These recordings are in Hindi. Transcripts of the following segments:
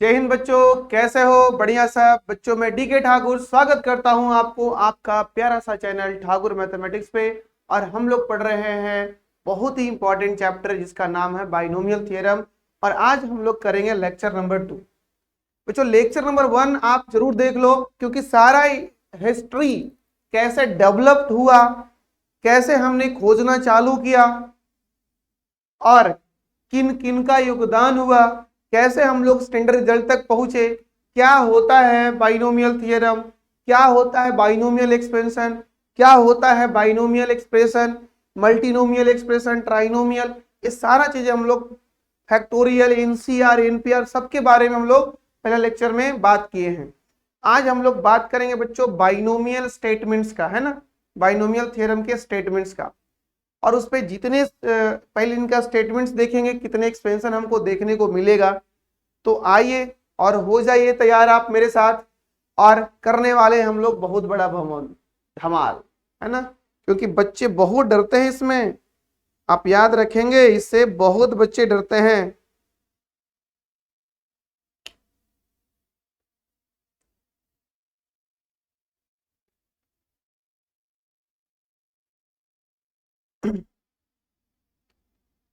जय हिंद बच्चों, कैसे हो? बढ़िया सब बच्चों। मैं डीके ठाकुर स्वागत करता हूं आपको आपका प्यारा सा चैनल ठाकुर मैथमेटिक्स पे। और हम लोग पढ़ रहे हैं बहुत ही इंपॉर्टेंट चैप्टर जिसका नाम है बाइनोमियल थ्योरम। और आज हम लोग करेंगे लेक्चर नंबर 2। बच्चों लेक्चर नंबर 1 आप जरूर देख लो, क्योंकि सारा हिस्ट्री कैसे डेवलप्ड हुआ, कैसे हमने खोजना चालू किया और किन किन का योगदान हुआ, कैसे हम लोग स्टैंडर्ड रिजल्ट तक पहुंचे, क्या होता है बाइनोमियल थ्योरम, क्या होता है बाइनोमियल एक्सपेंशन, क्या होता है binomial expression, multinomial expression, trinomial, ये सारा चीजें हम लोग फैक्टोरियल, एनसीआर, एनपीआर सबके बारे में हम लोग पहले लेक्चर में बात किए हैं। आज हम लोग बात करेंगे बच्चों बाइनोमियल स्टेटमेंट्स का, है ना, बाइनोमियल थ्योरम के स्टेटमेंट्स का। और उस पे जितने पहले इनका स्टेटमेंट्स देखेंगे, कितने एक्सपेंशन हमको देखने को मिलेगा। तो आइए और हो जाइए तैयार आप मेरे साथ, और करने वाले हम लोग बहुत बड़ा धमाल, है ना, क्योंकि बच्चे बहुत डरते हैं इसमें। आप याद रखेंगे, इससे बहुत बच्चे डरते हैं।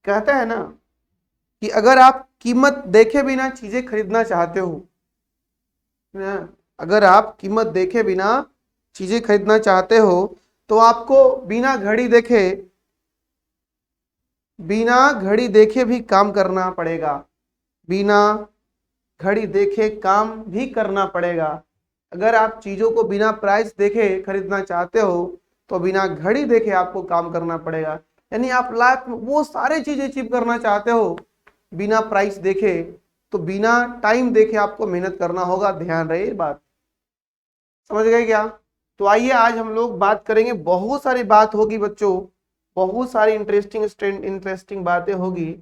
कहते हैं ना कि अगर आप कीमत देखे बिना चीजें खरीदना चाहते हो ना, अगर आप कीमत देखे बिना चीजें खरीदना चाहते हो तो आपको बिना घड़ी देखे भी काम करना पड़ेगा। बिना घड़ी देखे काम भी करना पड़ेगा। अगर आप चीजों को बिना प्राइस देखे खरीदना चाहते हो तो बिना घड़ी देखे आपको काम करना पड़ेगा। यानी आप लाइफ में वो सारे चीज अचीव करना चाहते हो बिना प्राइस देखे, तो बिना टाइम देखे आपको मेहनत करना होगा। ध्यान रहे ये बात, समझ गए क्या? तो आइए आज हम लोग बात करेंगे, बहुत सारी बात होगी बच्चों, बहुत सारी इंटरेस्टिंग इंटरेस्टिंग बातें होगी।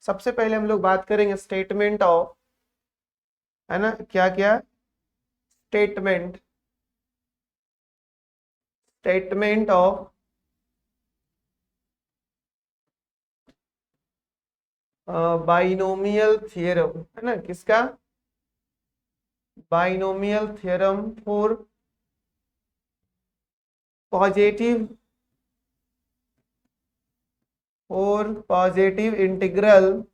सबसे पहले हम लोग बात करेंगे स्टेटमेंट ऑफ, है ना, क्या क्या statement, statement of binomial theorem, है ना, किसका? Binomial theorem for positive integral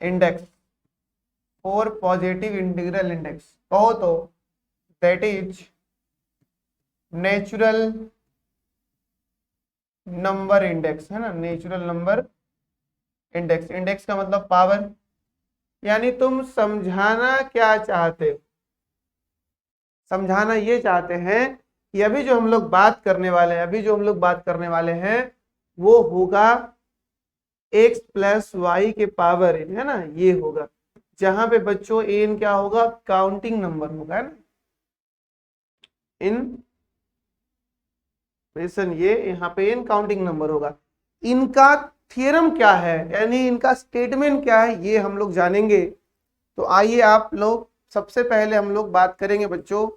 index, for positive integral index कहो तो that is natural number index, है ना, नेचुरल नंबर इंडेक्स। इंडेक्स का मतलब पावर। यानी तुम समझाना क्या चाहते हो? समझाना ये चाहते हैं कि अभी जो हम लोग बात करने वाले हैं, वो होगा x प्लस वाई के पावर n, है ना, ये होगा। जहां पे बच्चों n क्या होगा? काउंटिंग नंबर होगा, है ना, इन ये यहाँ पे n काउंटिंग नंबर होगा। इनका थ्योरम क्या है, यानी इनका स्टेटमेंट क्या है, ये हम लोग जानेंगे। तो आइए आप लोग, सबसे पहले हम लोग बात करेंगे बच्चों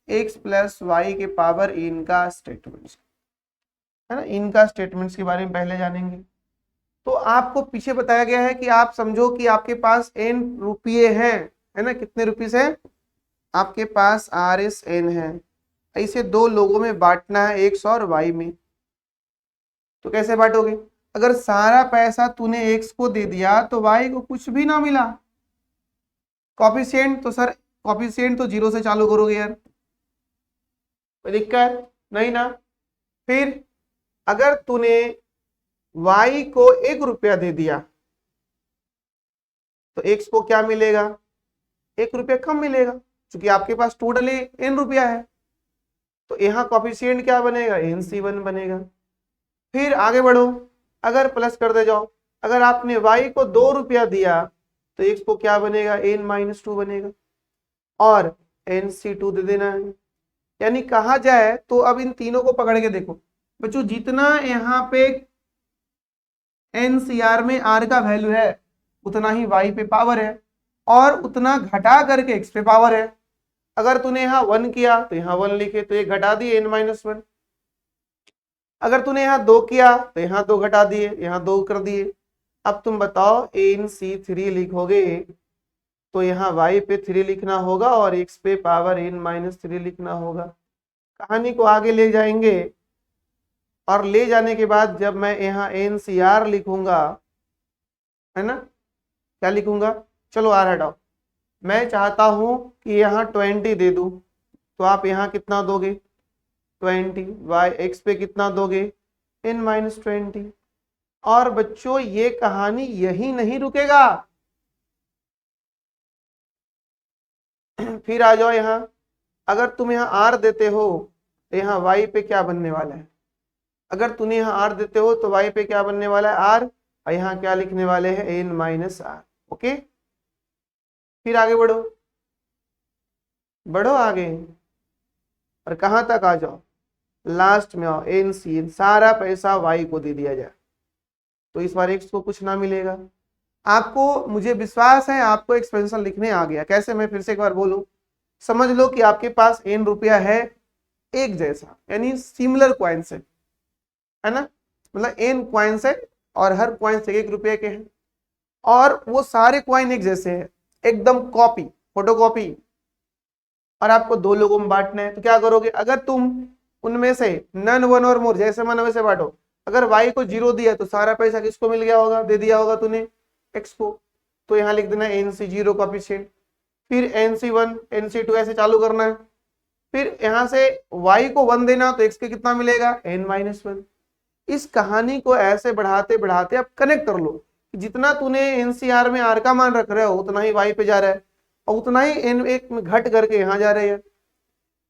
x प्लस वाई के पावर इनका स्टेटमेंट्स, है ना, इनका स्टेटमेंट्स के बारे में पहले जानेंगे। तो आपको पीछे बताया गया है कि आप समझो कि आपके पास n रुपये हैं, है ना, कितने रुपीस है आपके पास? RSN है। ऐसे दो लोगों में बांटना है, x और y में। तो कैसे बांटोगे? अगर सारा पैसा तूने x को दे दिया तो y को कुछ भी ना मिला, कॉफिशिएंट तो सर, कॉफिशिएंट तो 0 से चालू करोगे यार, कोई दिक्कत नहीं ना। फिर अगर तूने y को 1 रुपया दे दिया तो x को क्या मिलेगा? 1 रुपया कम मिलेगा, क्योंकि आपके पास टोटल n रुपया है। तो यहाँ कॉफिशिएंट क्या बनेगा? NC1 बनेगा। फिर आगे बढ़ो, अगर प्लस करते जाओ, अगर आपने y को 2 रुपया दिया तो x को क्या बनेगा? n-2 बनेगा, और NC2 दे देना है। यानी कहा जाए तो अब इन तीनों को पकड़ के देखो बच्चों, जितना यहाँ पे NCR में R का वैल्यू है उतना ही y पे पावर है, और उतना घटा करके x पे पावर है। अगर तूने यहाँ 1 किया तो यहाँ 1 लिखे तो ये घटा दिए n-1। अगर तूने यहाँ 2 किया तो यहाँ 2 घटा दिए, यहाँ 2 कर दिए। अब तुम बताओ एन सी 3 लिखोगे तो यहाँ y पे 3 लिखना होगा और x पे पावर n-3 लिखना होगा। कहानी को आगे ले जाएंगे और ले जाने के बाद जब मैं यहाँ NCR लिखूंगा, है ना, क्या लिखूंगा, चलो आर हटाओ, मैं चाहता हूं कि यहाँ 20 दे दूं, तो आप यहाँ कितना दोगे 20, y x पे कितना दोगे n-20। और बच्चों ये कहानी यही नहीं रुकेगा, फिर आ जाओ यहाँ, अगर तुम यहाँ r देते हो तो यहाँ y पे क्या बनने वाला है, अगर तुम्हें यहाँ r देते हो तो y पे क्या बनने वाला है r, और यहाँ क्या लिखने वाले हैं n-r। ओके, फिर आगे बढ़ो, बढ़ो आगे और कहां तक आ जाओ, लास्ट में आओ, एन सी, सारा पैसा y को दे दिया जाए तो इस बार x को कुछ ना मिलेगा। आपको, मुझे विश्वास है आपको एक्सपेंशन लिखने आ गया। कैसे, मैं फिर से एक बार बोलूं, समझ लो कि आपके पास n रुपया है एक जैसा, यानी सिमिलर कॉइन्स है ना, मतलब n कॉइन्स है और हर कॉइन्स 1 रुपये के हैं और वो सारे कॉइन एक जैसे हैं, एकदम कॉपी, फोटोकॉपी, और आपको 2 लोगों में बांटना है। तो क्या करोगे, अगर तुम उनमें से नन वन और मोर जैसे मन वैसे बांटो, अगर y को 0 दिया तो सारा पैसा किसको मिल गया होगा, दे दिया होगा तूने x को, तो यहाँ लिख देना NC0 कोएफिशिएंट, फिर NC1 NC2 ऐसे चालू करना है, फिर यहाँ से y को 1 देना तो x के कितना मिलेगा n-1। इस कहानी को ऐसे बढ़ाते बढ़ाते आप कनेक्ट कर लो, जितना तूने NCR में r का मान रख रहे हो उतना ही y पे जा रहा है और उतना ही n1 में घट करके यहाँ जा रहे हैं।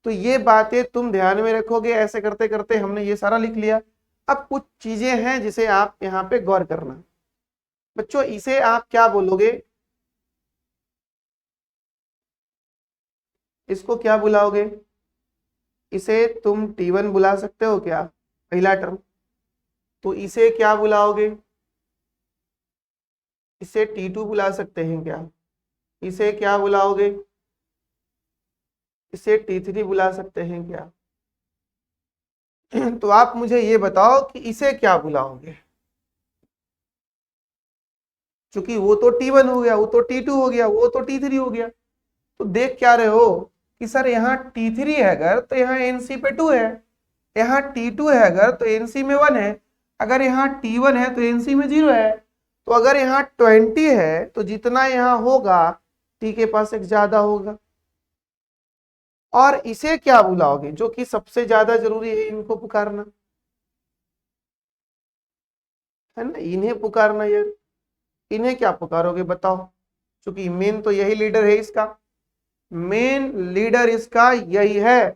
तो ये बातें तुम ध्यान में रखोगे, ऐसे करते करते हमने ये सारा लिख लिया। अब कुछ चीजें हैं जिसे आप यहाँ पे गौर करना बच्चों, इसे आप क्या बोलोगे, इसको क्या बुलाओगे, इसे तुम T1 बुला सकते हो क्या, पहला टर्म, तो इसे क्या बुलाओगे, इसे T2 बुला सकते हैं क्या, इसे क्या बुलाओगे, इसे T3 बुला सकते हैं क्या, तो आप मुझे ये बताओ कि इसे क्या बुलाओगे, क्योंकि वो तो T1 हो गया, वो तो T2 हो गया, वो तो T3 हो गया। तो देख क्या रहे हो कि सर यहाँ T3 है अगर तो यहाँ NC पे 2 है, यहाँ T2 है अगर तो NC में 1 है, अगर यहाँ T1 है तो NC में 0 है, तो अगर यहाँ 20 है तो जितना यहाँ होगा T के पास एक ज्यादा होगा। और इसे क्या बुलाओगे, जो कि सबसे ज्यादा जरूरी है इनको पुकारना, है ना, इन्हें पुकारना यार, इन्हें क्या पुकारोगे बताओ, क्योंकि मेन तो यही लीडर है इसका, मेन लीडर इसका यही है,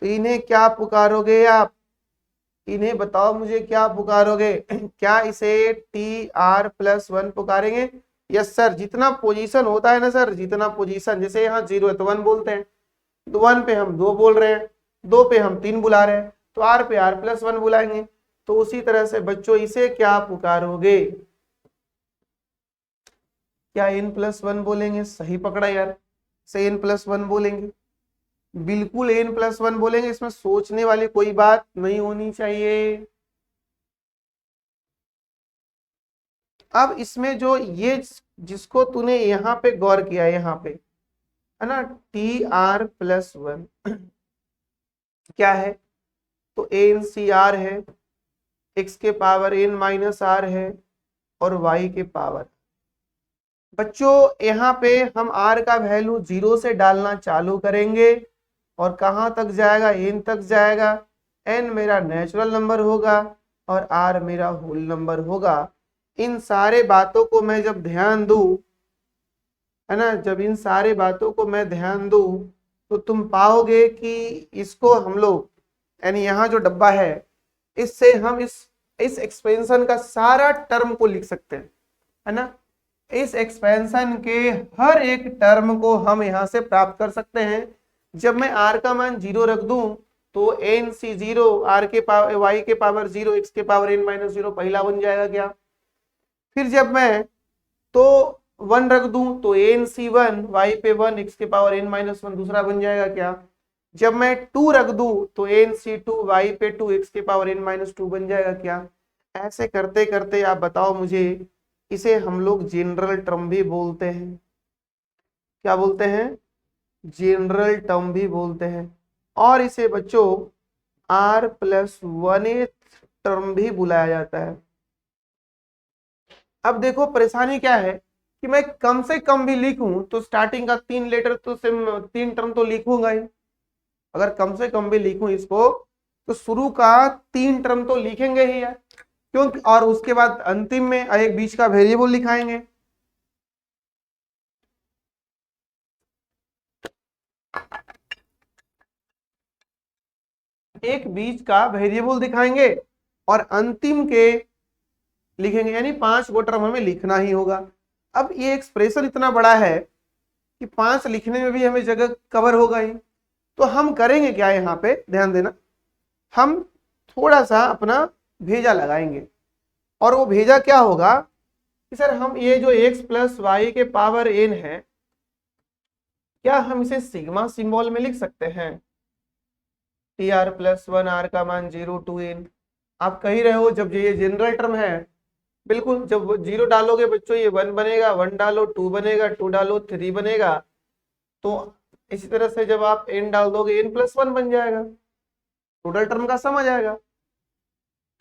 तो इन्हें क्या पुकारोगे आप, इन्हें बताओ मुझे क्या पुकारोगे, क्या इसे TR+1 पुकारेंगे, यस सर, जितना पोजीशन होता है ना सर, जितना पोजीशन, जैसे यहाँ 0 है तो 1 बोलते हैं, तो 1 पे हम 2 बोल रहे हैं, 2 पे हम 3 बुला रहे हैं, तो R पे R+1 बुलाएंगे। तो उसी तरह से बच्चों इसे क्या पुकारोगे, क्या n+1 बोलेंगे, सही पकड़ा यार, से n+1 बोलेंगे, बिल्कुल n+1 बोलेंगे, इसमें सोचने वाली कोई बात नहीं होनी चाहिए। अब इसमें जो ये जिसको तूने यहाँ पे गौर किया, यहाँ पे है ना TR+1 क्या है, तो NCR है, x के पावर n-r है और y के पावर। बच्चों यहाँ पे हम r का वैल्यू 0 से डालना चालू करेंगे और कहाँ तक जाएगा, n तक जाएगा, n मेरा नेचुरल नंबर होगा और r मेरा होल नंबर होगा। इन सारे बातों को मैं जब ध्यान दूं, है ना, जब इन सारे बातों को मैं ध्यान दूं तो तुम पाओगे कि इसको हम लोग, यानी यहाँ जो डब्बा है इससे हम इस एक्सपेंशन का सारा टर्म को लिख सकते हैं, है ना, इस एक्सपेंशन के हर एक टर्म को हम यहाँ से प्राप्त कर सकते हैं। जब मैं r का मान 0 रख दूं तो NC0 r के पावर y के पावर 0 x के पावर n-0 पहला बन जाएगा क्या, फिर जब मैं तो 1 रख दूं तो NC1 y पे 1 x के पावर n-1 दूसरा बन जाएगा क्या, जब मैं 2 रख दूं तो NC2 y पे 2 x के पावर n-2 बन जाएगा क्या। ऐसे करते करते आप बताओ मुझे इसे हम लोग जनरल टर्म भी बोलते हैं। क्या बोलते हैं? जनरल टर्म भी बोलते हैं। और इसे बच्चों r+1 टर्म भी बुलाया जाता है। अब देखो परेशानी क्या है कि मैं कम से कम भी लिखूं तो स्टार्टिंग का 3 लेटर तो 3 टर्म तो लिखूंगा ही। अगर कम से कम भी लिखूं इसको तो शुरू का 3 टर्म तो लिखेंगे ही यार, क्योंकि और उसके बाद अंतिम में एक बीच का वेरिएबल लिखाएंगे। एक बीच का वेरिएबल दिखाएंगे और अंतिम के लिखेंगे, यानी 5 गो टर्म हमें लिखना ही होगा। अब ये एक्सप्रेशन इतना बड़ा है कि 5 लिखने में भी हमें जगह कवर होगा ही। तो हम करेंगे क्या, यहाँ पे ध्यान देना, हम थोड़ा सा अपना भेजा लगाएंगे। और वो भेजा क्या होगा कि सर हम ये जो x+y के पावर n है, क्या हम इसे सिग्मा सिंबल में लिख सकते हैं? tr+1 r का मान 0 to n। आप कह ही रहे हो जब ये जनरल टर्म है, बिल्कुल जब 0 डालोगे बच्चों ये 1 बनेगा, 1 डालो 2 बनेगा, 2 डालो 3 बनेगा। तो इसी तरह से जब आप n डाल दोगे n+1 बन जाएगा, टोटल टर्म का सम आ जाएगा।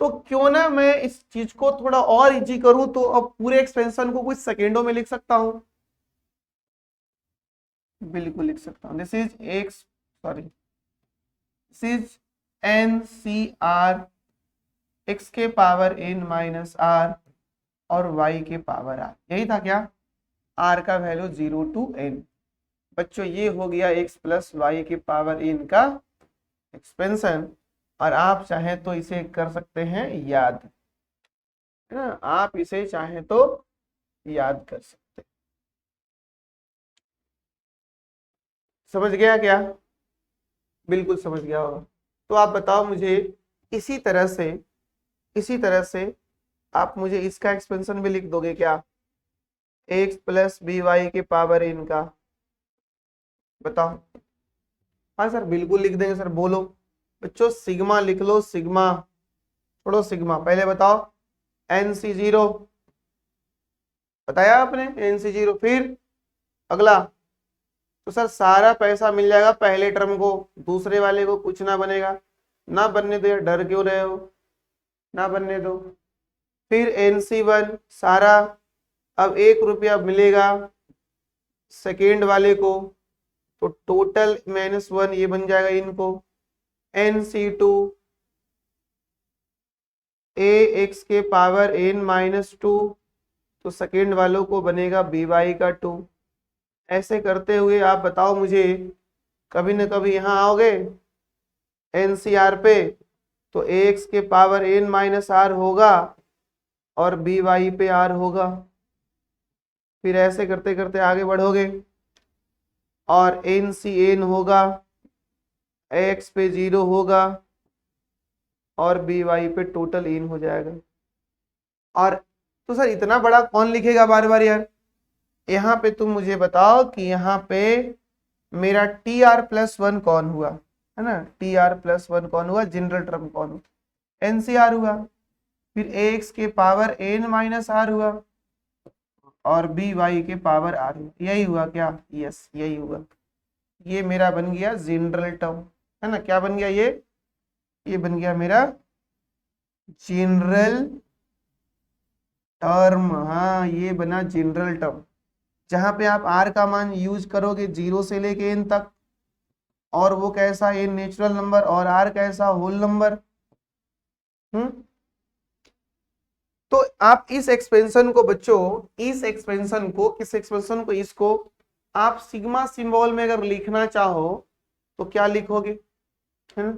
तो क्यों ना मैं इस चीज को थोड़ा और इजी करूं, तो अब पूरे एक्सपेंशन को कुछ सेकेंडों में लिख सकता हूं। बिल्कुल लिख सकता हूं। दिस इज NCR x के पावर n-r और y के पावर r। यही था क्या? r का वैल्यू 0 to n। बच्चों ये हो गया x+y के पावर n का एक्सपेंशन। और आप चाहें तो इसे कर सकते हैं याद, है ना? आप इसे चाहें तो याद कर सकते हैं। समझ गया क्या? बिल्कुल समझ गया होगा। तो आप बताओ मुझे, इसी तरह से आप मुझे इसका एक्सपेंशन भी लिख दोगे क्या? x+by के पावर n का। बताओ। हाँ सर बिल्कुल लिख देंगे सर, बोलो बच्चों। सिग्मा लिख लो, सिग्मा छोड़ो सिग्मा, पहले बताओ NC0 बताया आपने, NC0। फिर अगला, तो सर सारा पैसा मिल जाएगा पहले टर्म को, दूसरे वाले को कुछ ना बनेगा। ना बनने दो यार, डर क्यों रहे हो, ना बनने दो। फिर NC1 सारा, अब 1 रुपया मिलेगा सेकेंड वाले को, तो टोटल -1 ये बन जाएगा इनको। NC2 ax के पावर n-2, तो सेकेंड वालों को बनेगा by का 2। ऐसे करते हुए आप बताओ मुझे, कभी न कभी यहाँ आओगे NCR पे, तो ax के पावर n-r होगा और by पे r होगा। फिर ऐसे करते करते आगे बढ़ोगे और NCn होगा, x पे 0 होगा और by पे टोटल n हो जाएगा। और तो सर इतना बड़ा कौन लिखेगा बार बार यार? यहाँ पे तुम मुझे बताओ कि यहाँ पे मेरा tr+1 कौन हुआ, है ना? tr+1 कौन हुआ? जनरल टर्म कौन हुआ? NCR हुआ। फिर ax के पावर n-r हुआ और by के पावर r हुआ। यही हुआ क्या? यस यही हुआ। ये मेरा बन गया जनरल टर्म, है ना? क्या बन गया ये बन गया मेरा जनरल टर्म। हाँ ये बना जनरल टर्म, जहां पे आप r का मान यूज करोगे 0 से लेके n तक, और वो कैसा? n नेचुरल नंबर और r कैसा? Whole number. तो आप इस एक्सपेंशन को बच्चों, इस एक्सपेंशन को, किस एक्सपेंशन को? इसको आप सिग्मा सिंबल में अगर लिखना चाहो तो क्या लिखोगे, है ना?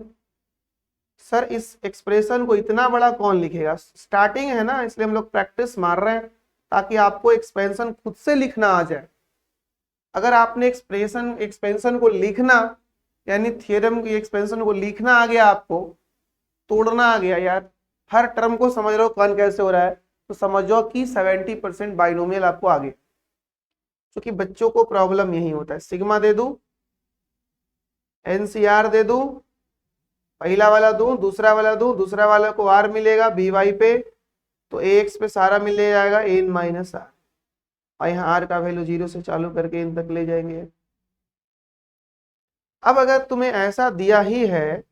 सर इस एक्सप्रेशन को इतना बड़ा कौन लिखेगा? स्टार्टिंग है ना, इसलिए हम लोग प्रैक्टिस मार रहे हैं ताकि आपको एक्सपेंशन खुद से लिखना आ जाए। अगर आपने एक्सपेंशन को लिखना, यानी थ्योरम की एक्सपेंशन को लिखना आ गया, आपको तोड़ना आ गया यार, हर टर्म को समझ रहे हो कौन कैसे हो रहा है, तो समझो कि 70% बाइनोमियल आपको आ गया। क्योंकि बच्चों को प्रॉब्लम यही होता है, सिग्मा दे दूं, NCR दे दूं, पहला वाला दूं, दूसरा वाला दूं, दूसरा वाला को r मिलेगा by पे, तो ax पे सारा मिल जाएगा n माइनस आर, और यहाँ r का वैल्यू 0 से चालू करके n तक ले जाएंगे। अब अगर तुम्हें ऐसा दिया ही है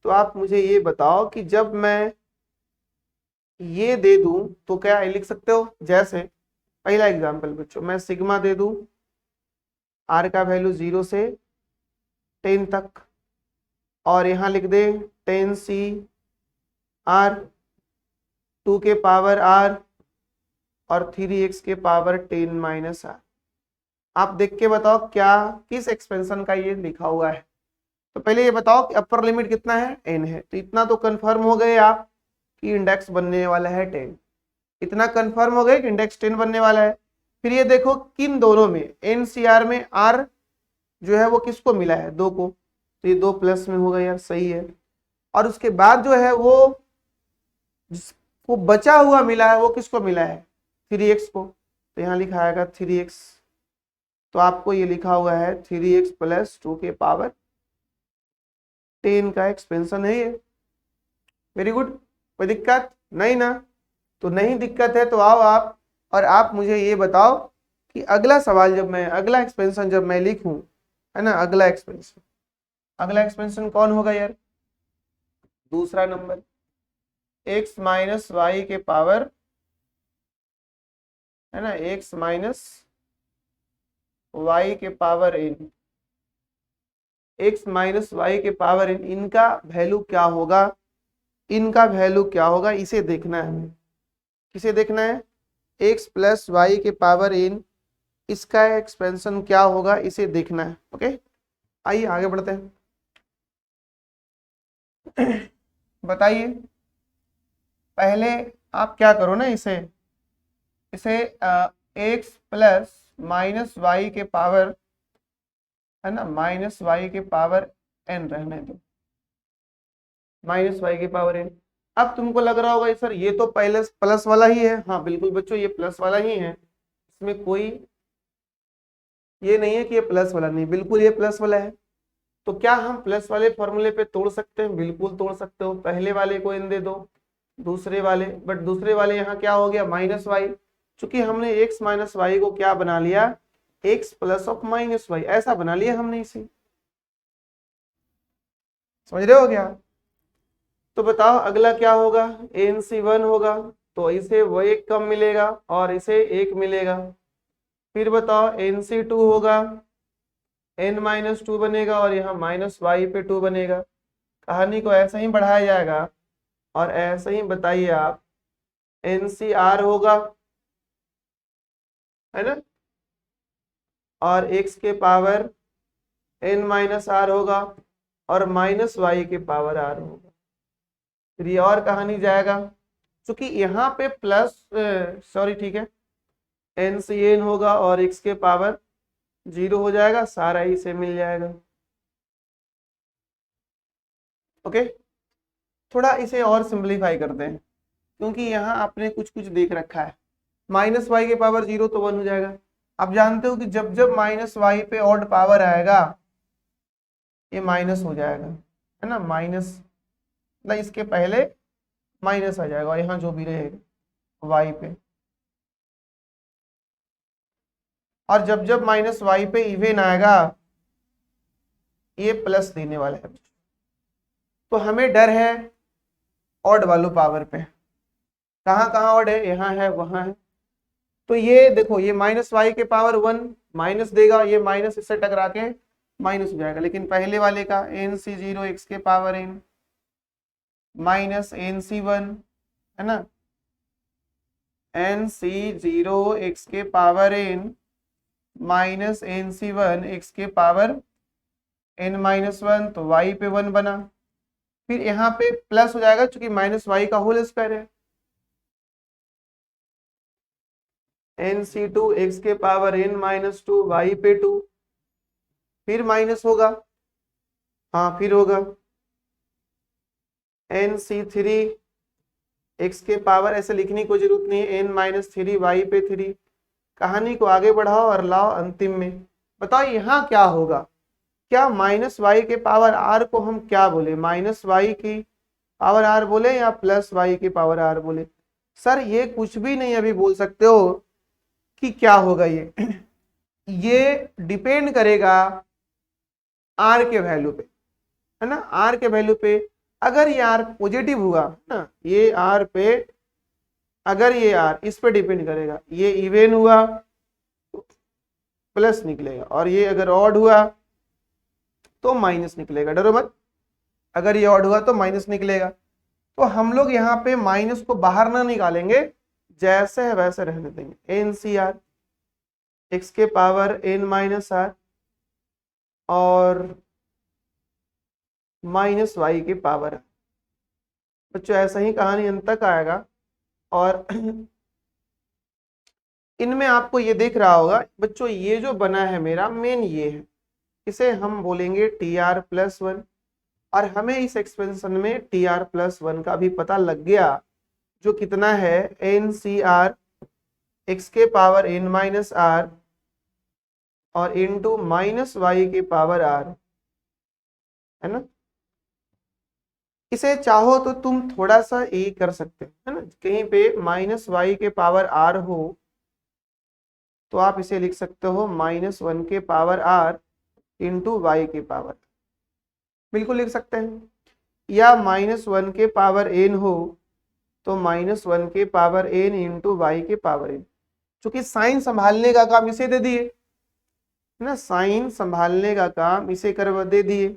तो आप मुझे ये बताओ कि जब मैं ये दे दूं तो क्या लिख सकते हो? जैसे पहला एग्जांपल बच्चों, मैं सिग्मा दे दूं, r का वैल्यू 0 से 10 तक, और यहां लिख दे 10 सी r 2 के पावर r और 3x के पावर 10 माइनस r। आप देख के बताओ क्या किस एक्सपेंशन का ये लिखा हुआ है। तो पहले ये बताओ कि अपर लिमिट कितना है? n है। तो इतना तो कंफर्म हो गए आप कि इंडेक्स बनने वाला है 10। इतना कंफर्म हो गया कि इंडेक्स 10 बनने वाला है। फिर ये देखो किन दोनों में, NCR में r जो है वो किसको मिला है? 2 को, तो ये 2 प्लस में होगा यार, सही है। और उसके बाद जो है वो जिसको बचा हुआ मिला है वो किसको मिला है? 3x को, तो यहाँ लिखा आएगा 3x। तो आपको ये लिखा हुआ है 3x प्लस 2 के पावर 10 का एक्सपेंशन है ये। वेरी गुड, कोई दिक्कत नहीं ना? तो नहीं दिक्कत है तो आओ आप और आप मुझे ये बताओ कि अगला सवाल जब मैं, अगला एक्सपेंशन जब मैं लिखूं, है ना, अगला एक्सपेंशन कौन होगा यार? दूसरा नंबर, x माइनस वाई के पावर, है ना, x माइनस वाई के power n, x minus y के पावर n, इनका वैल्यू क्या होगा? इनका वैल्यू क्या होगा इसे देखना है हमें। किसे देखना है? x प्लस वाई के पावर n, इसका एक्सपेंशन क्या होगा इसे देखना है। ओके, आइए आगे बढ़ते हैं। बताइए, पहले आप क्या करो ना, इसे x प्लस माइनस वाई के पावर, है ना, माइनस वाई के पावर n रहने दो, माइनस वाई के पावर n। अब तुमको लग रहा होगा सर ये तो पहले प्लस वाला ही है। हाँ बिल्कुल बच्चों, ये प्लस वाला ही है, इसमें कोई ये नहीं है कि ये प्लस वाला नहीं, बिल्कुल ये प्लस वाला है। तो क्या हम प्लस वाले फॉर्मूले पे तोड़ सकते हैं? बिल्कुल तोड़ सकते हो। पहले वाले को n दे दो, दूसरे वाले, बट दूसरे वाले यहाँ क्या हो गया? Minus y. चूंकि हमने x माइनस वाई को क्या बना लिया? x plus of minus y, ऐसा बना लिया हमने इसे। समझ रहे हो क्या? तो बताओ अगला क्या होगा? NC1 होगा, तो इसे वो एक कम मिलेगा और इसे एक मिलेगा। फिर बताओ NC2 होगा, n माइनस 2 बनेगा और यहाँ माइनस वाई पे 2 बनेगा। कहानी को ऐसा ही बढ़ाया जाएगा और ऐसे ही बताइए आप। NCR होगा, है ना, और x के पावर n माइनस आर होगा और माइनस वाई के पावर r होगा। फिर ये और कहानी जाएगा, क्योंकि यहाँ पे प्लस सॉरी ठीक है, NCN होगा और x के पावर 0 हो जाएगा, सारा ही से मिल जाएगा। ओके, थोड़ा इसे और सिंपलीफाई करते हैं, क्योंकि यहाँ आपने कुछ कुछ देख रखा है। माइनस वाई के पावर 0 तो 1 हो जाएगा। आप जानते हो कि जब जब माइनस वाई पे ऑड पावर आएगा ये माइनस हो जाएगा, है ना, माइनस मतलब इसके पहले माइनस आ जाएगा और यहाँ जो भी रहेगा वाई पे, और जब जब माइनस वाई पे इवन आएगा ये प्लस देने वाला है। तो हमें डर है ऑड वालों पावर पे। कहाँ कहाँ ऑड है? यहाँ है, वहां है। तो ये देखो, ये माइनस वाई के पावर 1 माइनस देगा, ये माइनस इससे टकरा के माइनस हो जाएगा। लेकिन पहले वाले का NC0 x के पावर n माइनस NC1, है ना, NC0 x के power n minus NC1 x के पावर n माइनस 1, तो y पे 1 बना। फिर यहाँ पे प्लस हो जाएगा क्योंकि माइनस वाई का होल स्क्वायर है। NC2 x के पावर n माइनस 2 y पे 2, फिर माइनस होगा, हाँ फिर होगा NC3 x के पावर, ऐसे लिखने की कोई जरूरत नहीं है, n माइनस 3 y पे 3। कहानी को आगे बढ़ाओ और लाओ अंतिम में। बताओ यहाँ क्या होगा? क्या माइनस वाई के पावर r को हम क्या बोले? माइनस वाई की पावर r बोले या प्लस वाई की पावर r बोले? सर ये कुछ भी नहीं अभी बोल सकते हो कि क्या होगा ये डिपेंड करेगा आर के वैल्यू पे, है ना, आर के वैल्यू पे। अगर ये आर पॉजिटिव हुआ ना, ये आर पे, अगर ये आर इस पे डिपेंड करेगा, ये इवन हुआ प्लस निकलेगा, और ये अगर ऑड हुआ तो माइनस निकलेगा, डरो मत। अगर ये ऑड हुआ तो माइनस निकलेगा। तो हम लोग यहाँ पे माइनस को बाहर ना निकालेंगे, जैसे है वैसे रहने देंगे। एन सी आर एक्स के पावर एन माइनस आर और माइनस वाई के पावर। बच्चों ऐसा ही कहानी अंत तक आएगा। और इनमें आपको ये देख रहा होगा बच्चों, ये जो बना है मेरा मेन ये है, इसे हम बोलेंगे टी आर प्लस वन। और हमें इस एक्सपेंशन में टी आर प्लस वन का भी पता लग गया, जो कितना है एन सी आर एक्स के पावर एन माइनस आर और इनटू माइनस वाई के पावर आर, है ना। इसे चाहो तो तुम थोड़ा सा ए कर सकते हो, है ना, कहीं पे माइनस वाई के पावर आर हो तो आप इसे लिख सकते हो माइनस वन के पावर आर इंटू वाई के पावर, बिल्कुल लिख सकते हैं। या माइनस वन के पावर एन हो तो माइनस वन के पावर एन इंटू वाई के पावर एन। चूंकि साइन संभालने का काम इसे दे दिए, है ना, साइन संभालने का काम इसे कर दे दिए,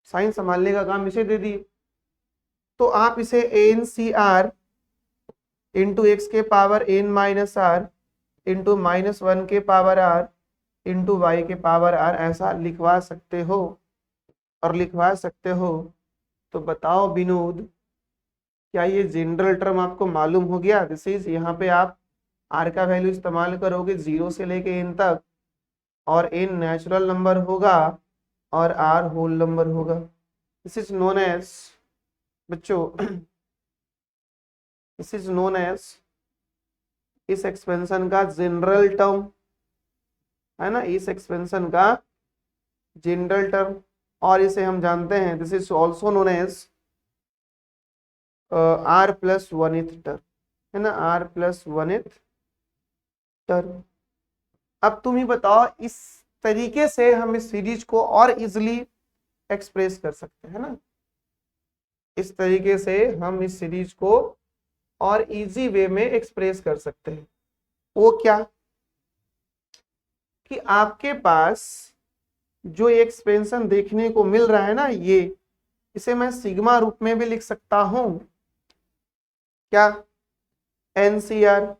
साइन संभालने का काम इसे दे दिए। तो आप इसे N C R into X के power N minus R into minus one के पावर आर इंटू वाई के पावर आर ऐसा लिखवा सकते हो। और लिखवा सकते हो तो बताओ विनोद, क्या ये जनरल टर्म आपको मालूम हो गया? दिस इज, यहाँ पे आप आर का वैल्यू इस्तेमाल करोगे 0 से लेके एन तक, और एन नेचुरल नंबर होगा और आर होल नंबर होगा। दिस इज नोन एज बच्चों, दिस इज नोन एज, इस एक्सपेंशन का जनरल टर्म, है ना, इस एक्सपेंशन का जनरल टर्म। और इसे हम जानते हैं, this is also known as R plus oneth term, है ना, आर प्लस वनिथ टर्म। अब तुम ही बताओ, इस तरीके से हम इस सीरीज को और इजिली एक्सप्रेस कर सकते हैं ना, इस तरीके से हम इस सीरीज को और इजी वे में एक्सप्रेस कर सकते हैं। वो क्या कि आपके पास जो एक्सपेंशन देखने को मिल रहा है ना, ये, इसे मैं सिग्मा रूप में भी लिख सकता हूं। क्या? एन सी आर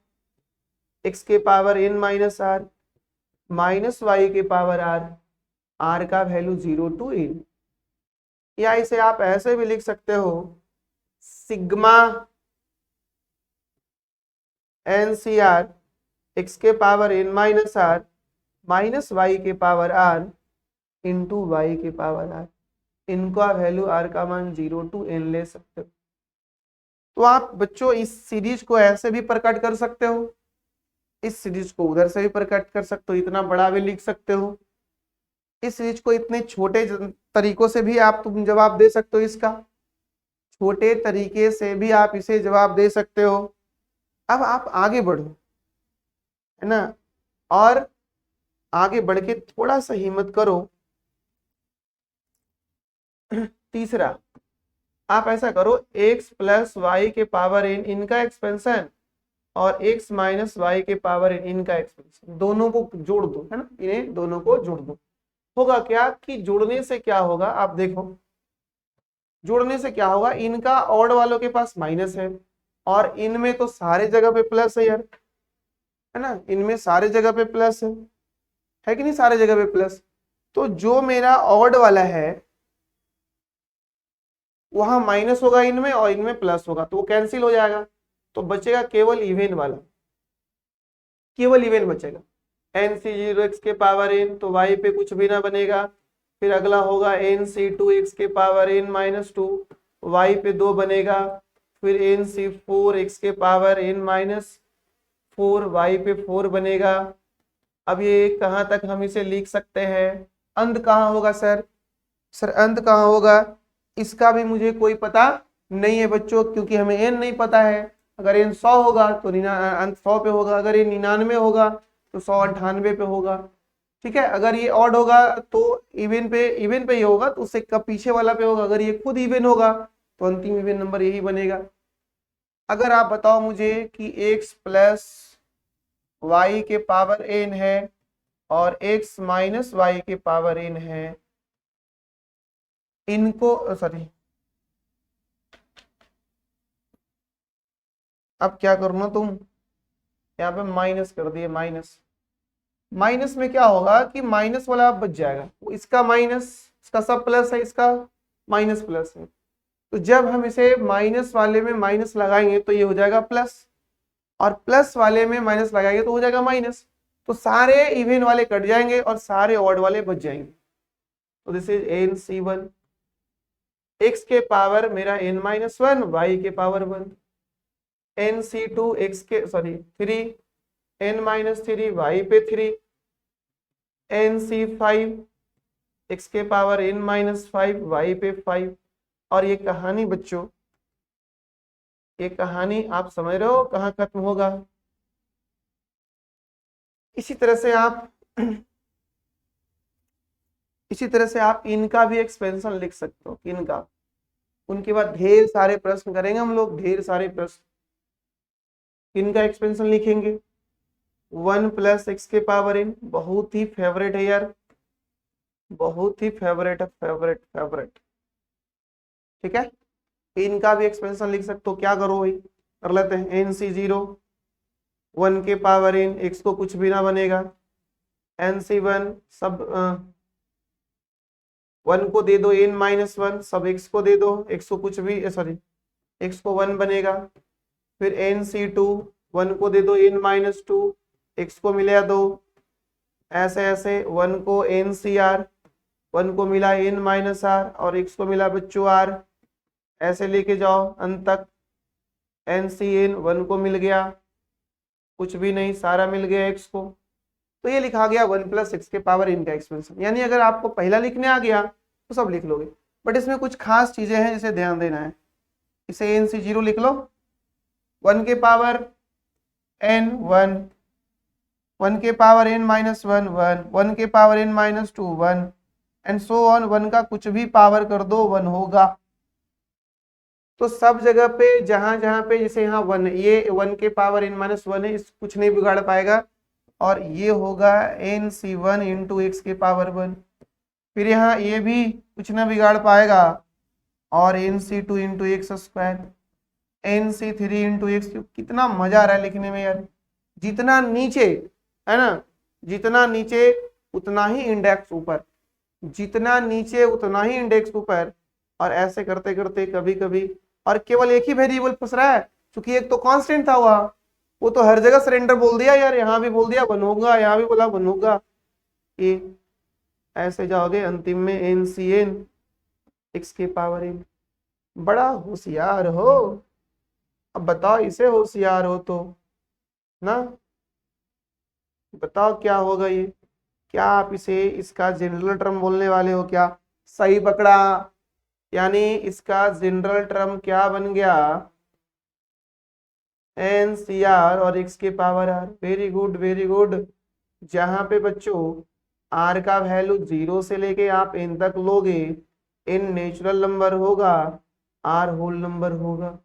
एक्स के power N minus r minus y के पावर आर, आर का वैल्यू 0 टू एन। या इसे आप ऐसे भी लिख सकते हो, sigma N C r x के power N minus r minus y के पावर आर इंटू वाई के पावर आर। इनका वैल्यू आर का मान 0 टू एन ले सकते हो। तो आप बच्चों इस सीरीज को ऐसे भी प्रकट कर सकते हो, इस सीरीज को उधर से भी प्रकट कर सकते हो, इतना बड़ा भी लिख सकते हो। इस सीरीज को इतने छोटे तरीकों से भी आप तुम जवाब दे सकते हो, इसका छोटे तरीके से भी आप इसे जवाब दे सकते हो। अब आप आगे बढ़ो, है ना, और आगे बढ़ के थोड़ा सा हिम्मत करो। तीसरा, आप ऐसा करो, x प्लस वाई के पावर एन इनका एक्सपेंशन और x माइनस वाई के पावर एन इनका एक्सपेंशन, दोनों को जोड़ दो, है ना, इन्हें दोनों को जोड़ दो। होगा क्या कि जोड़ने से क्या होगा, आप देखो, जोड़ने से क्या होगा, इनका ऑड वालों के पास माइनस है और इनमें तो सारे जगह पे प्लस है यार, है ना, इनमें सारे जगह पे प्लस है कि नहीं, सारे जगह पे प्लस। तो जो मेरा ऑड वाला है वहां माइनस होगा इनमें और इनमें प्लस होगा, तो वो कैंसिल हो जाएगा, तो बचेगा केवल इवन वाला, केवल इवन बचेगा। एन सी 0 एक्स के पावर एन, तो वाई पे कुछ भी ना बनेगा। फिर अगला होगा एन सी 2 एक्स के पावर एन माइनस 2, वाई पे 2 बनेगा। फिर एन सी 4 एक्स के पावर एन माइनस 4, वाई पे 4 बनेगा। अब ये कहाँ तक हम इसे लिख सकते हैं? अंत कहाँ होगा सर? सर अंत कहाँ होगा इसका भी मुझे कोई पता नहीं है बच्चों, क्योंकि हमें n नहीं पता है। अगर n 100 होगा तो 100 पे होगा, अगर ये 99 होगा तो 198 पे होगा। ठीक है, अगर ये ऑड होगा तो इवन पे ही होगा, तो उससे कब पीछे वाला पे होगा। अगर ये खुद इवन होगा तो अंतिम इवन नंबर यही बनेगा। अगर आप बताओ मुझे कि x प्लस वाई के पावर n है और x माइनस वाई के पावर n है, इनको सॉरी, अब क्या करना तुम, यहाँ पे माइनस कर दिए। माइनस माइनस में क्या होगा कि माइनस वाला बच जाएगा, इसका माइनस, इसका सब प्लस है, इसका माइनस प्लस है। तो जब हम इसे माइनस वाले में माइनस लगाएंगे तो ये हो जाएगा प्लस, और प्लस वाले में माइनस लगाएंगे तो हो जाएगा माइनस। तो सारे इवन वाले कट जाएंगे और सारे ऑड वाले बच जाएंगे। तो दिस इज n(c1), x के पावर मेरा n-1, y के पावर 1, n(c2), x के सॉरी 3, n-3, y पे 3, n(c5), x के पावर n-5, y पे 5। और ये कहानी बच्चों, ये कहानी आप समझ रहे हो कहाँ खत्म होगा। इसी तरह से आप इनका भी एक्सपेंशन लिख सकते हो, इनका। उनके बाद ढेर सारे प्रश्न करेंगे हम लोग, ढेर सारे प्रश्न। इनका एक्सपेंशन लिखेंगे 1 प्लस एक्स के पावर n, बहुत ही फेवरेट है यार, बहुत ही फेवरेट है, फेवरेट फेवरेट। ठीक है, इनका भी एक्सपेंशन लिख सकते हो। क्या करो भाई, कर लेते हैं। nc0 1 के पावर n, x को कुछ भी ना बनेगा, nc1 सब 1 को दे दो n-1, सब x को दे दो, x को कुछ भी सॉरी x को 1 बनेगा। फिर nc2 1 को दे दो n-2, x को मिला 2, ऐसे ऐसे 1 को ncr, 1 को मिला n-r और x को मिला बच्चों r, ऐसे लेके जाओ अंत तक। ncn 1 को मिल गया, कुछ भी नहीं, सारा मिल गया x को। तो ये लिखा गया 1 प्लस एक्स के पावर n का एक्सपेंशन। यानी अगर आपको पहला लिखने आ गया तो सब लिख लोगे, बट इसमें कुछ खास चीजें हैं जिसे ध्यान देना है। इसे nc0 लिख लो, 1 के पावर n 1, 1 के पावर n-1 1, 1 के power n-2 1, and so on. 1 का कुछ भी पावर कर दो 1 होगा। तो सब जगह पे जहां जहां पे जैसे यहाँ 1, ये 1 के पावर n-1 है, इस कुछ नहीं बिगाड़ पाएगा, और ये होगा nc1 इंटू एक्स के पावर 1। फिर यहाँ ये भी कुछ ना बिगाड़ पाएगा, और nc2 into X square, nc3 into X cube. कितना मजा आ रहा है लिखने में यार। जितना नीचे है ना, जितना नीचे उतना ही इंडेक्स ऊपर, जितना नीचे उतना ही इंडेक्स ऊपर। और ऐसे करते करते कभी कभी, और केवल एक ही वेरिएबल फंस रहा है, क्योंकि एक तो कांस्टेंट था वहां, वो तो हर जगह सरेंडर बोल दिया यार, यहाँ भी बोल दिया 1 होगा, यहाँ भी बोला 1 होगा। ये ऐसे जाओगे अंतिम में ncn x के पावर n। बड़ा होशियार हो, अब बताओ इसे होशियार हो तो ना, बताओ क्या होगा ये। क्या आप इसे इसका जनरल टर्म बोलने वाले हो क्या? सही पकड़ा, यानी इसका जनरल टर्म क्या बन गया, NCR और x के power r। Very good very good. जहां पे बच्चों r का वैल्यू 0 से लेके आप n तक लोगे, n नेचुरल नंबर होगा, r होल नंबर होगा,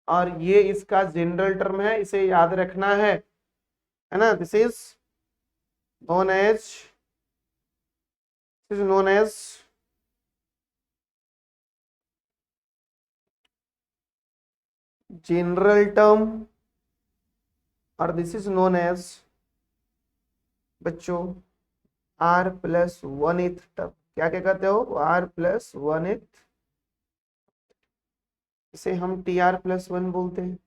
और ये इसका जनरल टर्म है, इसे याद रखना है ना। This is known as general term, और दिस इज नोन एज बच्चों r+1th टर्म। क्या क्या कहते हो, r+1th, इसे हम tr+1 बोलते हैं।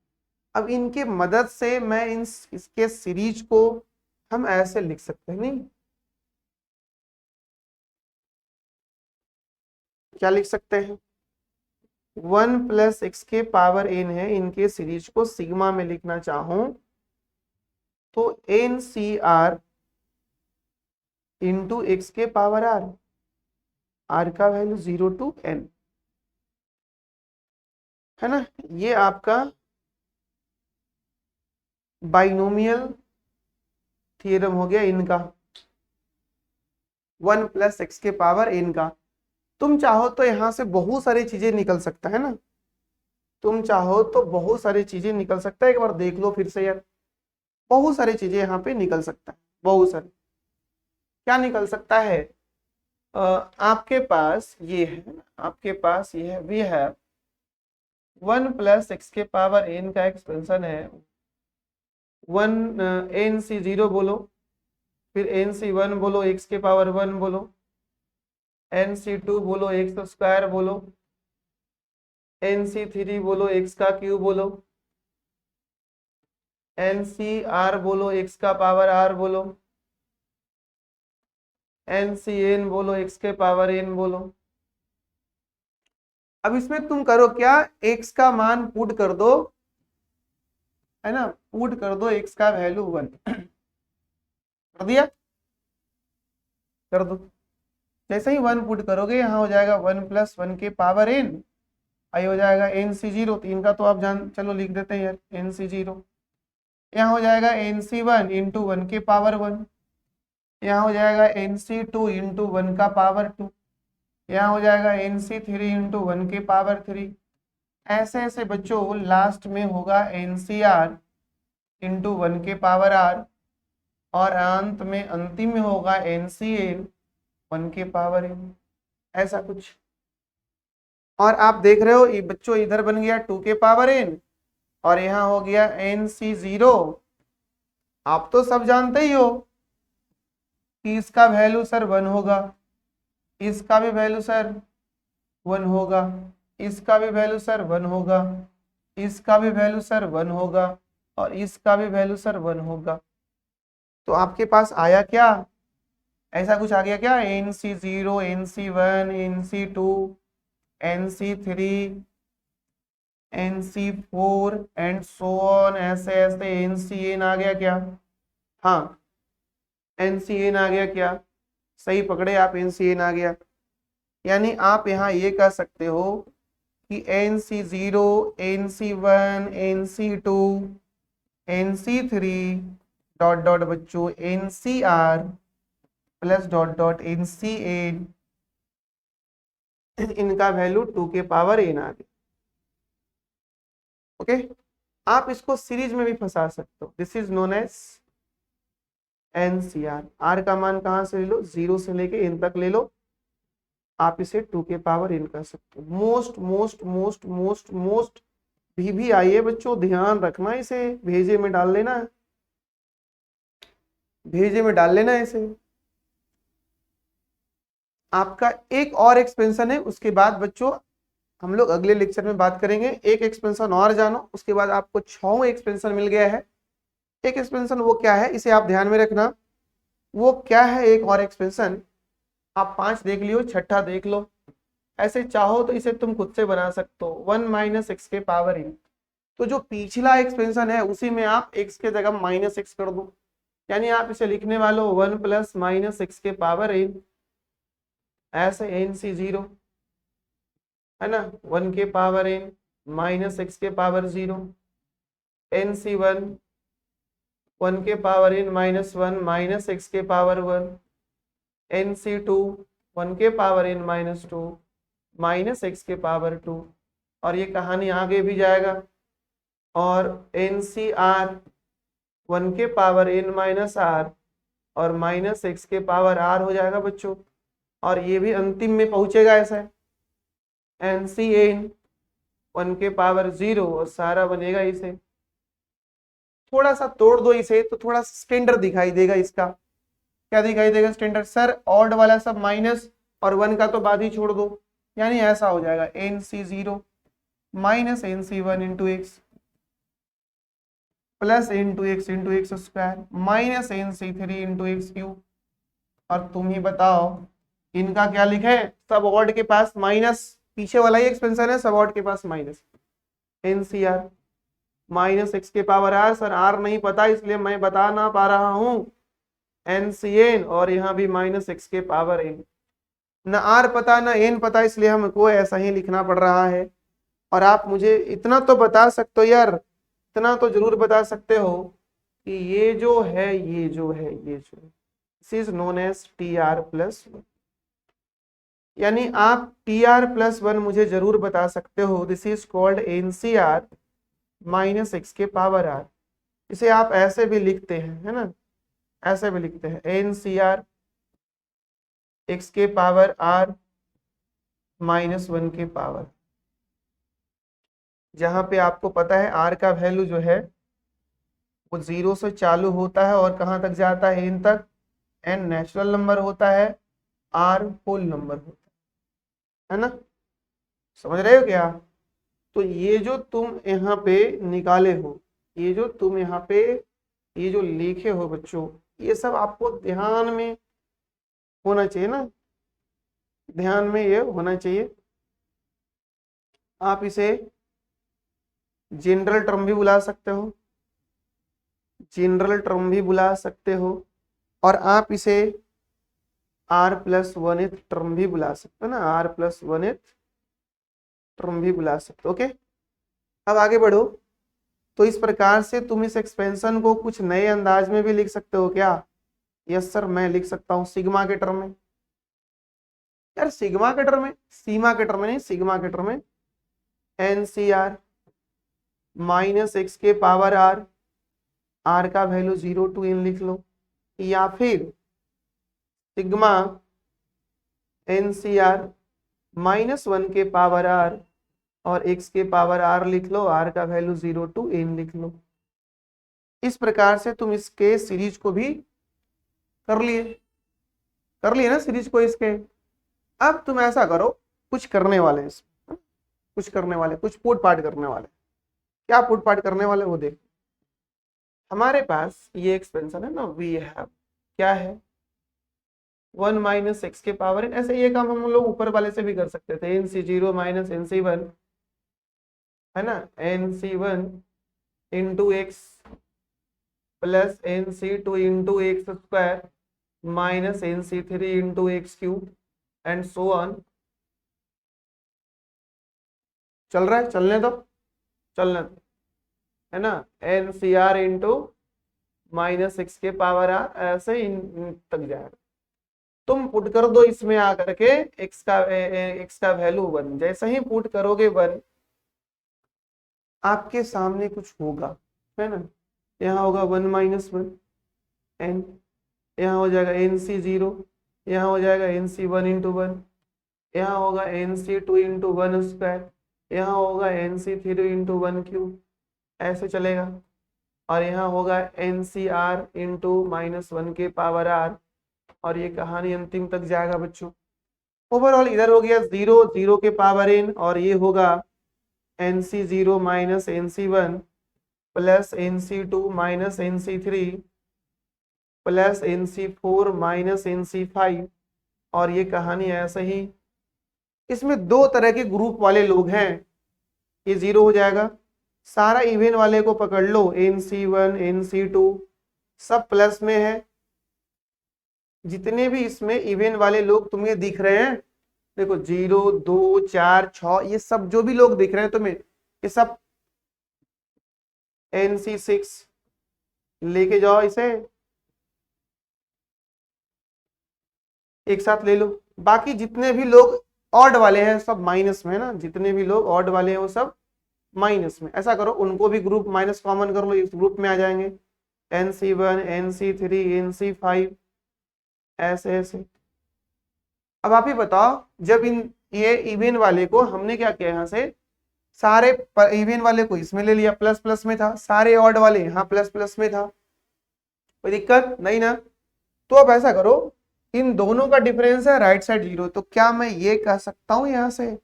अब इनके मदद से मैं इसके सीरीज को हम ऐसे लिख सकते हैं, नहीं क्या लिख सकते हैं, 1 प्लस एक्स के पावर n है, इनके सीरीज को सिग्मा में लिखना चाहूं तो NCR इंटू एक्स के पावर r का वैल्यू 0 to n। है ना। ये आपका बाइनोमियल थ्योरम हो गया इनका, 1 + x के पावर n का। तुम चाहो तो यहां से बहुत सारी चीजें निकल सकता है ना, तुम चाहो तो बहुत सारी चीजें निकल सकता है, एक बार देख लो फिर से यार, बहुत सारी चीजें यहाँ पे निकल सकता है, बहुत सारी। क्या निकल सकता है? आपके पास ये है ना, आपके पास ये है, वी हैव 1 + x के पावर n का एक्सपेंशन है 1 nc0 बोलो, फिर nc1 बोलो, x के पावर 1 बोलो, nc2 बोलो, x² बोलो, nc3 बोलो, x का क्यूब बोलो, ncr बोलो, x का पावर r बोलो, ncn बोलो, x के पावर n बोलो। अब इसमें तुम करो क्या, x का मान पुट कर दो, है ना, पुट कर दो x का वैल्यू 1 कर दिया, कर दो। जैसे ही 1 पुट करोगे यहाँ हो जाएगा 1 + 1 के पावर n, आई हो जाएगा nc0, तो इनका तो आप जान, चलो लिख देते हैं यार, nc0। यहाँ हो जाएगा nc1 × 1 के पावर 1, यहाँ हो जाएगा nc2 × 1 का पावर 2, यहाँ हो जाएगा nc3 × 1 के पावर 3। ऐसे ऐसे बच्चों लास्ट में होगा ncr × 1 के पावर r, और अंत में अंतिम में होगा ncn 1 के पावर n, ऐसा कुछ। और आप देख रहे हो ये बच्चों इधर बन गया 2 के पावर n, और यहाँ हो गया nc0। आप तो सब जानते ही हो कि इसका वैल्यू सर 1 होगा, इसका भी वैल्यू सर 1 होगा, इसका भी वैल्यू सर 1 होगा, इसका भी वैल्यू सर 1 होगा, और इसका भी वैल्यू सर 1 होगा। तो आपके पास आया क्या, ऐसा कुछ आ गया क्या, nc0 nc1 nc2 nc3 nc4 and so on, ऐसे ऐसे ncn आ गया क्या? हाँ ncn आ गया क्या? सही पकड़े आप, ncn आ गया। यानी आप यहाँ ये कह सकते हो कि nc0 nc1 nc2 nc3 dot dot बच्चों ncr plus dot dot ncn, इनका वैल्यू 2 के पावर n आ गया। ओके, आप इसको सीरीज में भी फंसा सकते हो, this is known as NCR. R का मान कहां से ले लो, 0 से लेके n तक ले लो, आप इसे 2 के पावर n कर सकते हो। Most most most most most भी आई है बच्चों, ध्यान रखना, इसे भेजे में डाल लेना, भेजे में डाल लेना इसे। आपका एक और एक्सपेंशन है, उसके बाद बच्चों हम लोग अगले लेक्चर में बात करेंगे। एक एक्सपेंशन और जानो, उसके बाद आपको 6वां एक्सपेंशन मिल गया है। एक एक्सपेंशन वो क्या है, इसे आप ध्यान में रखना, वो क्या है एक और एक्सपेंशन। आप 5 देख लियो, छठा देख लो, ऐसे चाहो तो इसे तुम खुद से बना सकते हो, 1 - x के पावर n। तो जो पिछला एक्सपेंशन है उसी में आप x के जगह -x कर दो, यानी आप इसे लिखने वाले हो 1 + -x के पावर n, ऐसे nc0 है ना, 1 के पावर n -x के पावर 0, nc1 1 के पावर n -1 -x के पावर 1, nc2 1 के पावर n -2 -x के पावर 2, और ये कहानी आगे भी जाएगा। और ncr 1 के पावर n -r और -x के पावर r हो जाएगा बच्चों, और ये भी अंतिम में पहुंचेगा ऐसा, ncn 1 के पावर 0, और सारा बनेगा इसे। थोड़ा सा तोड़ दो इसे तो थोड़ा स्टैंडर्ड दिखाई देगा इसका। क्या दिखाई देगा स्टैंडर्ड? सर ऑड वाला सब माइनस और 1 का तो बाद ही छोड़ दो, यानी ऐसा हो जाएगा nc0 -nc1 × x plus x × x² -nc3 × x³। और तुम ही बताओ इनका क्या लिखे, सब ऑड के पास माइनस, पीछे वाला ही एक्सपेंशन है, सब ऑड के पास माइनस, ncr -x के पावर r। सर r नहीं पता इसलिए मैं बता ना पा रहा हूं, ncn, और यहाँ भी -x के पावर n। ना r पता ना n पता, इसलिए हमको ऐसा ही लिखना पड़ रहा है। और आप मुझे इतना तो बता सकते हो यार, इतना तो जरूर बता सकते हो कि ये जो है this is known as T R plus one. यानी आप टी आर प्लस वन मुझे जरूर बता सकते हो, this is called N C R minus X के पावर आर। इसे आप ऐसे भी लिखते हैं, है ना, ऐसे भी लिखते हैं एन सी आर एक्स के पावर आर माइनस वन के पावर, जहां पे आपको पता है आर का वैल्यू जो है वो 0 से चालू होता है और कहां तक जाता है, एन तक। एन नेचुरल नंबर होता है, आर होल नंबर होता है ना, समझ रहे हो क्या। तो ये जो तुम यहाँ पे निकाले हो, ये जो तुम यहाँ पे ये जो लिखे हो बच्चों, ये सब आपको ध्यान में होना चाहिए ना, ध्यान में ये होना चाहिए। आप इसे जनरल टर्म भी बुला सकते हो, जनरल टर्म भी बुला सकते हो, और आप इसे आर प्लस वन टर्म भी बुला सकते हो ना, आर प्लस वन टर्म भी बुला सकते हो। ओके, अब आगे बढ़ो। तो इस प्रकार से तुम इस एक्सपेंशन को कुछ नए अंदाज में भी लिख सकते हो क्या। यस सर, मैं लिख सकता हूँ सिग्मा के टर्म में। यार सिग्मा के टर्म में, सीमा के टर्म में नहीं, सिग्मा के टर्म में N C R minus X के पावर आर, आर का वैल्यू 0 टू एन लिख लो, या फिर sigma N C R minus one के पावर आर और एक्स के पावर आर लिख लो, आर का वैल्यू 0 टू एन लिख लो। इस प्रकार से तुम इसके सीरीज को भी कर लिए ना सीरीज को इसके। अब तुम ऐसा करो, कुछ करने वाले हैं इसमें, कुछ करने वाले, कुछ पुट पाट करने वाले। क्या पुट पाट करने वाले वो देख। हमारे पास ये एक्सपेंशन है ना, वी हैव क्या है, 1 माइनस एक्स के पावर एन। ऐसे ये काम हम लोग ऊपर वाले से भी कर सकते थे, N C zero minus N C one, है ना, N C one into X plus N C two into X square minus N C three into X cube and so on. चल रहा है, चलने दो, चलने दो, है ना, N C R into minus X के पावर आर, ऐसे इन तक जाएगा। तुम पुट कर दो इसमें आकर के एक्स का वैल्यू वन, जैसे ही पुट करोगे वन, आपके सामने कुछ होगा, है ना, यहाँ होगा 1 माइनस वन एन, यहाँ हो जाएगा एन सी जीरो, यहाँ हो जाएगा N C one into one, यहाँ होगा N C two into one square, यहाँ होगा N C three into one cube, ऐसे चलेगा। और यहाँ होगा N C R into minus one के पावर आर, और ये कहानी अंतिम तक जाएगा बच्चों। ओवरऑल इधर हो गया 0 0 के पावर एन, और ये होगा N C zero minus N C one plus N C two minus N C three plus N C four minus N C five, और ये कहानी ऐसे ही। इसमें दो तरह के ग्रुप वाले लोग हैं, ये 0 हो जाएगा। सारा इवन वाले को पकड़ लो, N C one N C two सब प्लस में है। जितने भी इसमें इवन वाले लोग तुम्हें दिख रहे हैं, देखो 0 2 4 6, ये सब जो भी लोग दिख रहे हैं तुम्हें, ये सब एन सी सिक्स लेके जाओ, इसे एक साथ ले लो। बाकी जितने भी लोग ऑड वाले हैं सब माइनस में है ना, जितने भी लोग ऑड वाले हैं वो सब माइनस में। ऐसा करो उनको भी ग्रुप माइनस कॉमन कर लो, इस ग्रुप में आ जाएंगे N C one N C three N C five, ऐसे ऐसे। अब आप ही बताओ, जब ये इवन वाले को हमने क्या किया, यहाँ से सारे इवन वाले को इसमें ले लिया, प्लस प्लस में था, सारे ऑड वाले यहाँ प्लस प्लस में था, कोई दिक्कत नहीं ना। तो अब ऐसा करो, इन दोनों का डिफरेंस है राइट साइड 0, तो क्या मैं ये कह सकता हूं यहां से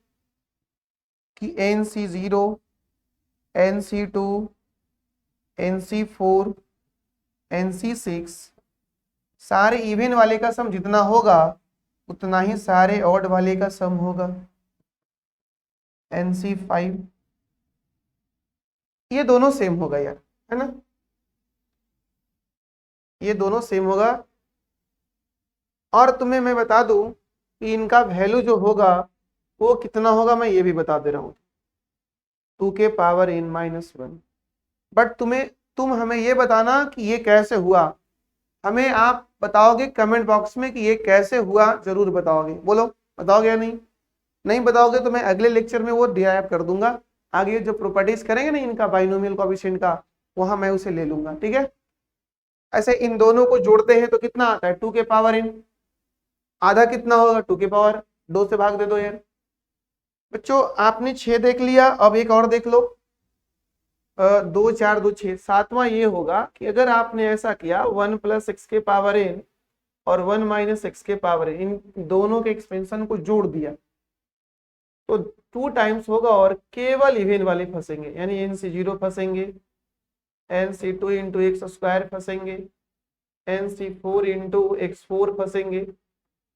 कि N C zero N C two N C four N C six सारे इवन वाले का सम जितना होगा उतना ही सारे ऑड वाले का सम होगा, एन सी फाइव। ये दोनों सेम होगा यार, है ना, ये दोनों सेम होगा। और तुम्हें मैं बता दूं कि इनका वैल्यू जो होगा वो कितना होगा, मैं ये भी बता दे रहा हूं। 2 के पावर n-1। बट तुम हमें ये बताना कि ये कैसे हुआ, हमें आप बताओगे कमेंट बॉक्स में कि ये कैसे हुआ, जरूर बताओगे। बोलो बताओगे या नहीं? नहीं बताओगे तो मैं अगले लेक्चर में वो डिराइव कर दूंगा। आगे जो प्रॉपर्टीज करेंगे ना इनका बाइनोमियल कोएफिशिएंट का, वहां मैं उसे ले लूंगा, ठीक है। ऐसे इन दोनों को जोड़ते हैं तो कितना आता है 2 के पावर n, आधा कितना होगा 2 के पावर 2 से भाग दे दो यार। बच्चों आपने 6 देख लिया, अब एक और देख लो। 2 4 2 6, सातवां ये होगा कि अगर आपने ऐसा किया 1 प्लस एक्स के पावर n और 1 माइनस एक्स के पावर n, इन दोनों के एक्सपेंशन को जोड़ दिया तो 2 टाइम्स होगा और केवल इवन वाले फंसेंगे, यानी nc0 फंसेंगे, nc2 इंटू एक्स स्क्वायर फंसेंगे, nc4 इंटू x4 फंसेंगे,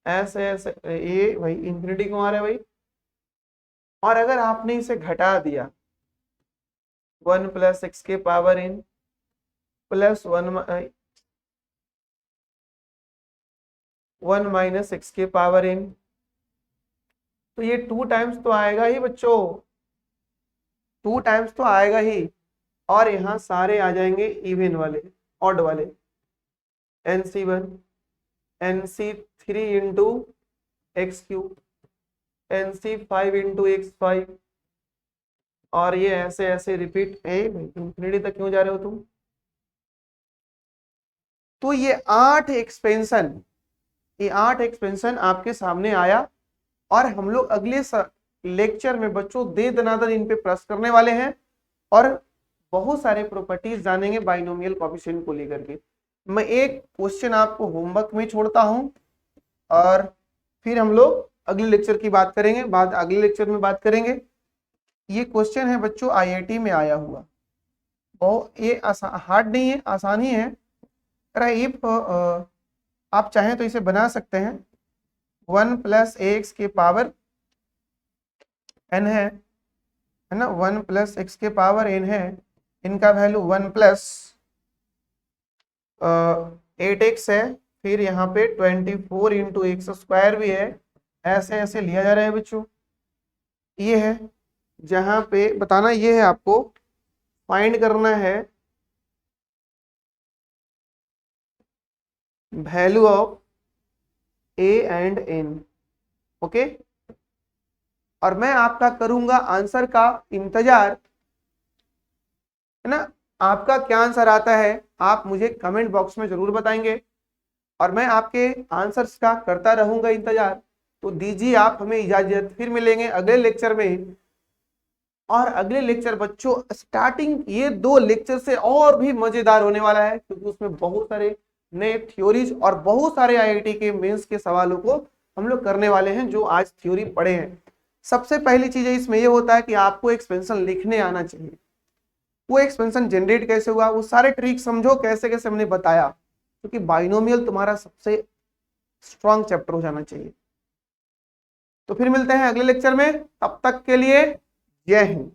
ऐसे ऐसे ये भाई इंफिनिटी क्यों आ रहा है भाई। और अगर आपने इसे घटा दिया 1 प्लस एक्स के power n plus 1 minus X के पावर n, तो ये 2 टाइम्स तो आएगा ही बच्चों, 2 टाइम्स तो आएगा ही। और यहाँ सारे आ जाएंगे इवन वाले, ऑड वाले, nc1 nc3 into X cube, nc5 into x5, और ये ऐसे ऐसे रिपीट। इंफिनिटी तक क्यों जा रहे हो तुम? तो ये 8 एक्सपेंशन, ये 8 एक्सपेंशन आपके सामने आया। और हम लोग अगले लेक्चर में बच्चों दे दनादन इन पे प्लस करने वाले हैं और बहुत सारे प्रॉपर्टीज जानेंगे बाइनोमियल कोएफिशिएंट को लेकर के। मैं एक क्वेश्चन आपको होमवर्क में छोड़ता हूं और फिर हम लोग अगले लेक्चर की बात करेंगे, अगले लेक्चर में बात करेंगे। ये क्वेश्चन है बच्चों आईआईटी में आया हुआ, बहुत ये हार्ड नहीं है, आसान ही है। इफ आप चाहें तो इसे बना सकते हैं। 1 प्लस एक्स के पावर n है ना, 1 प्लस एक्स के पावर n है, इनका वैल्यू 1 प्लस 8x है, फिर यहाँ पे 24 इंटू एक्स स्क्वायर भी है, ऐसे ऐसे लिया जा रहा है बच्चों। ये है जहां पे बताना, ये है आपको फाइंड करना है value of a and n, okay. और मैं आपका करूंगा आंसर का इंतजार, है ना। आपका क्या आंसर आता है आप मुझे कमेंट बॉक्स में जरूर बताएंगे और मैं आपके आंसर्स का करता रहूंगा इंतजार। तो दीजिए आप हमें इजाजत, फिर मिलेंगे अगले लेक्चर में। और अगले लेक्चर बच्चों स्टार्टिंग ये 2 लेक्चर से और भी मजेदार होने वाला है, क्योंकि उसमें बहुत सारे नए थ्योरीज और बहुत सारे आईआईटी के मेंस के सवालों को हम लोग करने वाले हैं जो आज थ्योरी पढ़े हैं। सबसे पहली चीज इसमें ये होता है कि आपको एक्सपेंशन लिखने आना चाहिए, वो एक्सपेंशन जनरेट कैसे हुआ, वो सारे ट्रिक समझो कैसे कैसे हमने बताया, क्योंकि बाइनोमियल तुम्हारा सबसे स्ट्रॉन्ग चैप्टर हो जाना चाहिए। तो फिर मिलते हैं अगले लेक्चर में, तब तक के लिए जय हिंद।